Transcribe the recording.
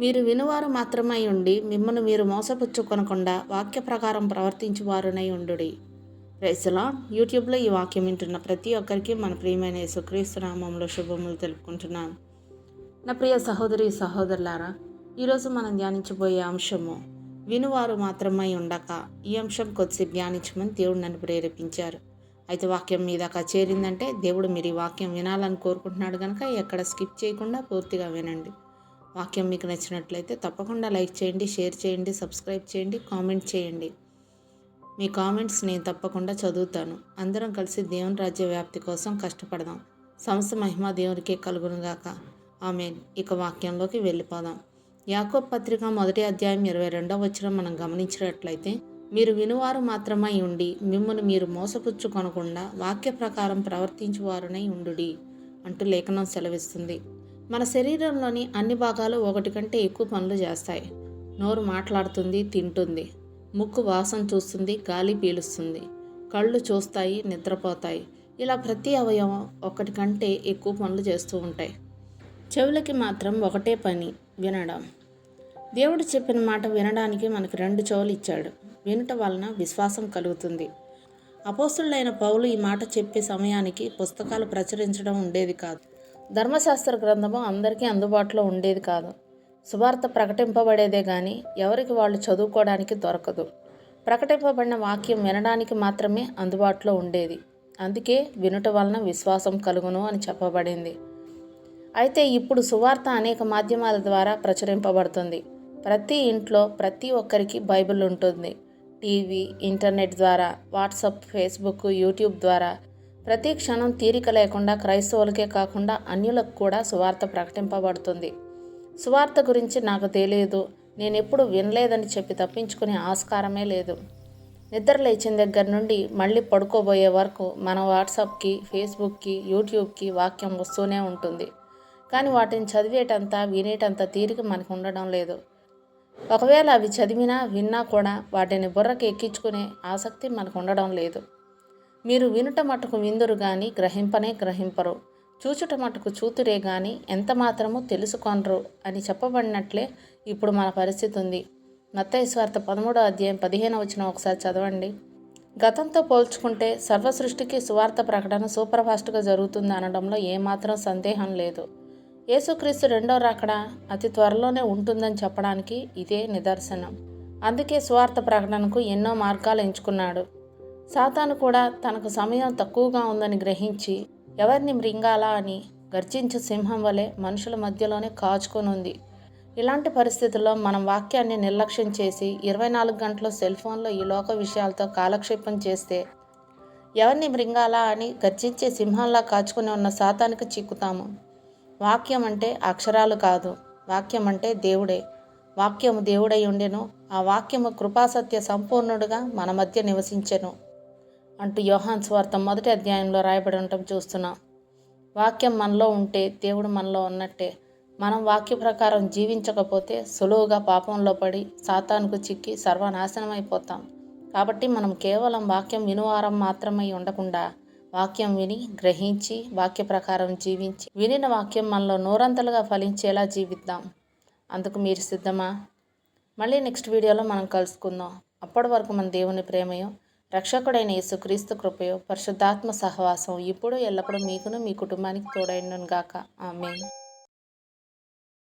మీరు వినువారు మాత్రమై ఉండి మిమ్మల్ని మీరు మోసపుచ్చుకొనకుండా వాక్య ప్రకారం ప్రవర్తించువారునై ఉండుడి. Praise the Lord. యూట్యూబ్లో ఈ వాక్యం వింటున్న ప్రతి ఒక్కరికి మన ప్రియమైన యేసుక్రీస్తు నామములో శుభములు తెలుపుకుంటున్నాను. నా ప్రియ సహోదరి సహోదరులారా, ఈరోజు మనం ధ్యానించబోయే అంశము వినువారు మాత్రమై ఉండక. ఈ అంశం కొద్దిసేపు ధ్యానించమని దేవుడు నన్ను ప్రేరేపించారు. అయితే వాక్యం మీ దాకా చేరిందంటే దేవుడు మీరు ఈ వాక్యం వినాలని కోరుకుంటున్నాడు కనుక ఎక్కడ స్కిప్ చేయకుండా పూర్తిగా వినండి. వాక్యం మీకు నచ్చినట్లయితే తప్పకుండా లైక్ చేయండి, షేర్ చేయండి, సబ్స్క్రైబ్ చేయండి, కామెంట్ చేయండి. మీ కామెంట్స్ నేను తప్పకుండా చదువుతాను. అందరం కలిసి దేవుని రాజ్య వ్యాప్తి కోసం కష్టపడదాం. సమస్త మహిమ దేవునికే కలుగునుగాక. ఆమేన్. ఇక వాక్యంలోకి వెళ్ళిపోదాం. యాకోబు పత్రిక 1వ అధ్యాయం 22వ వచనం మనం గమనించినట్లయితే, మీరు వినువారు మాత్రమై ఉండి మిమ్మల్ని మీరు మోసపుచ్చుకొనకుండా వాక్య ప్రకారం ప్రవర్తించువారునై ఉండుడి అంటూ లేఖనం సెలవిస్తుంది. మన శరీరంలోని అన్ని భాగాలు ఒకటి కంటే ఎక్కువ పనులు చేస్తాయి. నోరు మాట్లాడుతుంది, తింటుంది. ముక్కు వాసన చూస్తుంది, గాలి పీలుస్తుంది. కళ్ళు చూస్తాయి, నిద్రపోతాయి. ఇలా ప్రతి అవయవం ఒకటి కంటే ఎక్కువ పనులు చేస్తూ ఉంటాయి. చెవులకి మాత్రం ఒకటే పని, వినడం. దేవుడు చెప్పిన మాట వినడానికి మనకు 2 చెవులు ఇచ్చాడు. వినుట వలన విశ్వాసం కలుగుతుంది. అపోస్తలుడైన పౌలు ఈ మాట చెప్పే సమయానికి పుస్తకాలు ప్రచురించడం ఉండేది కాదు. ధర్మశాస్త్ర గ్రంథము అందరికీ అందుబాటులో ఉండేది కాదు. సువార్త ప్రకటింపబడేదే కానీ ఎవరికి వాళ్ళు చదువుకోవడానికి దొరకదు. ప్రకటింపబడిన వాక్యం వినడానికి మాత్రమే అందుబాటులో ఉండేది. అందుకే వినుట వలన విశ్వాసం కలుగును అని చెప్పబడింది. అయితే ఇప్పుడు సువార్త అనేక మాధ్యమాల ద్వారా ప్రచురింపబడుతుంది. ప్రతి ఇంట్లో ప్రతి ఒక్కరికి బైబిల్ ఉంటుంది. టీవీ, ఇంటర్నెట్ ద్వారా, వాట్సాప్, ఫేస్బుక్, యూట్యూబ్ ద్వారా ప్రతి క్షణం తీరిక లేకుండా క్రైస్తవులకే కాకుండా అన్యులకు కూడా సువార్త ప్రకటింపబడుతుంది. సువార్త గురించి నాకు తెలియదు, నేను ఎప్పుడు వినలేదని చెప్పి తప్పించుకునే ఆస్కారమే లేదు. నిద్ర లేచిన దగ్గర నుండి మళ్ళీ పడుకోబోయే వరకు మన వాట్సాప్కి, ఫేస్బుక్కి, యూట్యూబ్కి వాక్యం వస్తూనే ఉంటుంది. కానీ వాటిని చదివేటంత, వినేటంత తీరిక మనకు ఉండడం లేదు. ఒకవేళ అవి చదివినా విన్నా కూడా వాటిని బుర్రకి ఎక్కించుకునే ఆసక్తి మనకు ఉండడం లేదు. మీరు వినుట మటుకు విందురు గాని గ్రహింపనే గ్రహింపరు, చూచుట మటుకు చూతురే గాని ఎంత మాత్రము తెలుసుకొనరు అని చెప్పబడినట్లే ఇప్పుడు మన పరిస్థితి ఉంది. మత్తయి సువార్త 13వ అధ్యాయం 15వ వచనం ఒకసారి చదవండి. గతంతో పోల్చుకుంటే సర్వ సృష్టికి సువార్త ప్రకటన సూపర్ ఫాస్ట్గా జరుగుతుంది అనడంలో ఏమాత్రం సందేహం లేదు. యేసుక్రీస్తు రెండో రాకడ అతి త్వరలోనే ఉంటుందని చెప్పడానికి ఇదే నిదర్శనం. అందుకే సువార్త ప్రకటనకు ఎన్నో మార్గాలు ఎంచుకున్నాడు. సాతాను కూడా తనకు సమయం తక్కువగా ఉందని గ్రహించి ఎవరిని మృంగాలా అని గర్జించే సింహం వలె మనుషుల మధ్యలోనే కాచుకొని ఉంది. ఇలాంటి పరిస్థితుల్లో మనం వాక్యాన్ని నిర్లక్ష్యం చేసి 24 గంటలు సెల్ ఫోన్లో ఈ లోక విషయాలతో కాలక్షేపం చేస్తే ఎవరిని మృంగాలా అని గర్జించే సింహంలా కాచుకొని ఉన్న సాతానికి చిక్కుతాము. వాక్యం అంటే అక్షరాలు కాదు, వాక్యం అంటే దేవుడే. వాక్యము దేవుడై ఉండెను, ఆ వాక్యము కృపాసత్య సంపూర్ణుడుగా మన మధ్య నివసించెను అంటూ యోహాను సువార్త 1వ అధ్యాయంలో రాయబడి ఉండటం చూస్తున్నాం. వాక్యం మనలో ఉంటే దేవుడు మనలో ఉన్నట్టే. మనం వాక్య ప్రకారం జీవించకపోతే సులువుగా పాపంలో పడి సాతానుకు చిక్కి సర్వనాశనం అయిపోతాం. కాబట్టి మనం కేవలం వాక్యం వినువారం మాత్రమై ఉండకుండా వాక్యం విని గ్రహించి వాక్య ప్రకారం జీవించి వినిన వాక్యం మనలో నూరంతలుగా ఫలించేలా జీవిద్దాం. అందుకు మీరు సిద్ధమా? మళ్ళీ నెక్స్ట్ వీడియోలో మనం కలుసుకుందాం. అప్పటి వరకు మన దేవుని ప్రేమయో, రక్షకుడైన యేసుక్రీస్తు కృపయో, పరిశుద్ధాత్మ సహవాసం ఇప్పుడు ఎల్లప్పుడూ మీకును మీ కుటుంబానికి తోడైండును గాక. ఆమేన్.